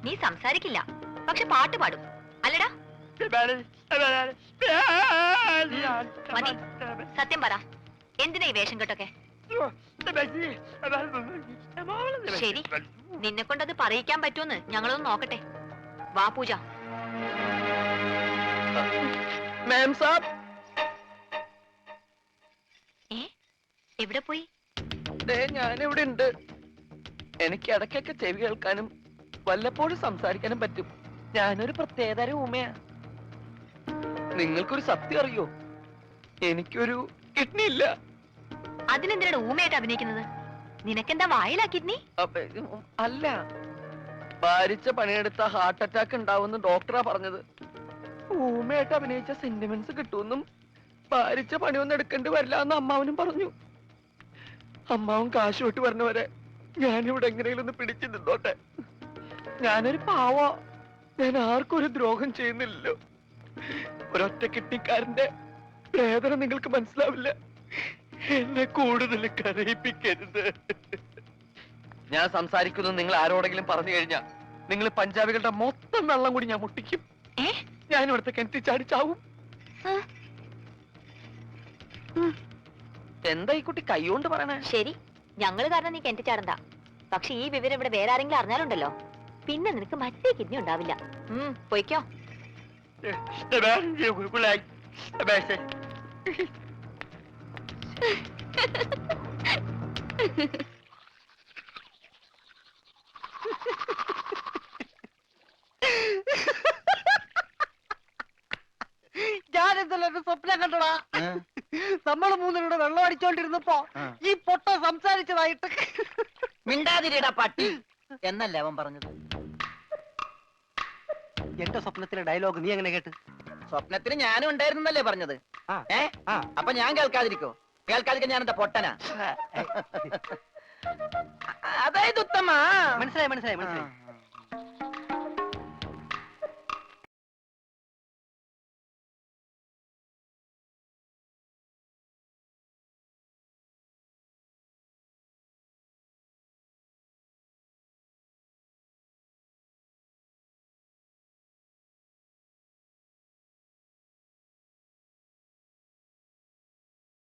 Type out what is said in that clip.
നീ സംസാരിക്കില്ല, പക്ഷെ പാട്ട് പാടും അല്ലടാ? മതി, സത്യം പറ, എന്തിനാ ഈ വേഷം കെട്ടൊക്കെ? ശരി, നിന്നെ കൊണ്ടത് പറയിക്കാൻ പറ്റുമെന്ന് ഞങ്ങളൊന്ന് നോക്കട്ടെ. വാ പൂജ. എവിടെ പോയി? ഞാനിവിടെ ഉണ്ട്. എനിക്ക് ഇടയ്ക്കൊക്കെ ചെവി കേൾക്കാനും വല്ലപ്പോഴും സംസാരിക്കാനും പറ്റും. ഞാനൊരു പ്രത്യേകതരം ഊമയാ. നിങ്ങൾക്കൊരു സത്യം അറിയോ? എനിക്കൊരു കിഡ്നി ഇല്ല. അതിനെന്തിനാണ് ഊമയായിട്ട് അഭിനയിക്കുന്നത്? നിനക്കെന്താ വായിലാ കിഡ്നി? അല്ല, ഭാരിച്ച പണിയെടുത്ത ഹാർട്ട് അറ്റാക്ക് ഉണ്ടാവുമെന്ന് ഡോക്ടറാ പറഞ്ഞത്. ഊമയായിട്ട് അഭിനയിച്ച സെന്റിമെന്റ്സ് കിട്ടുമെന്നും ഭാരിച്ച പണിയൊന്നും എടുക്കേണ്ടി വരില്ല എന്ന് അമ്മാവനും പറഞ്ഞു. അമ്മാവൻ കാശ് വിട്ട് പറഞ്ഞവരെ ഞാനിവിടെ എങ്ങനെയും ഒന്ന് പിടിച്ചു നിന്നോട്ടെ. ഞാനൊരു പാവ, ഞാൻ ആർക്കും ഒരു ദ്രോഹം ചെയ്യുന്നില്ലല്ലോ. ഒരൊറ്റ കിട്ടിക്കാരന്റെ വേദന നിങ്ങൾക്ക് മനസ്സിലാവില്ല. എന്നെ കൂടുതൽ കരയിപ്പിക്കരുത്. ഞാൻ സംസാരിക്കുന്നത് നിങ്ങൾ ആരോടെങ്കിലും പറഞ്ഞു കഴിഞ്ഞാൽ നിങ്ങൾ പഞ്ചാബികളുടെ മൊത്തം വെള്ളം കൂടി ഞാൻ മുട്ടിക്കും. ഞാൻ ഇവിടുത്തെ കിണറ്റി ചാടി ചാവും. എന്താ ഈ കുട്ടി കൈകൊണ്ട് പറയണേ? ശരി, ഞങ്ങള് കാരണം നീ കിണറ്റി ചാടണ്ട. പക്ഷെ ഈ വിവരം ഇവിടെ വേറെ ആരെങ്കിലും അറിഞ്ഞാലുണ്ടല്ലോ, പിന്നെ നിനക്ക് മറ്റേ കിഡ്നി ഉണ്ടാവില്ല. പൊയ്ക്കോ. ഞാനെന്തല്ലോ സ്വപ്നം കണ്ടടാ. നമ്മള് മൂന്നിലൂടെ വെള്ളം അടിച്ചോണ്ടിരുന്നപ്പോ ഈ പൊട്ട സംസാരിച്ചതായിട്ട്. മിണ്ടാതിരിടാ പട്ടി എന്നല്ലേ അവൻ പറഞ്ഞത്? എന്റെ സ്വപ്നത്തിലെ ഡയലോഗ് നീ എങ്ങനെ കേട്ട്? സ്വപ്നത്തിന് ഞാനും ഉണ്ടായിരുന്നല്ലേ പറഞ്ഞത്? അപ്പൊ ഞാൻ കേൾക്കാതിരിക്കോ? കേൾക്കാതിരിക്കാൻ ഞാൻ എന്താ പൊട്ടനാ? അതായത് ഉത്തമ. മനസ്സിലായി മനസ്സിലായി മനസ്സിലായി.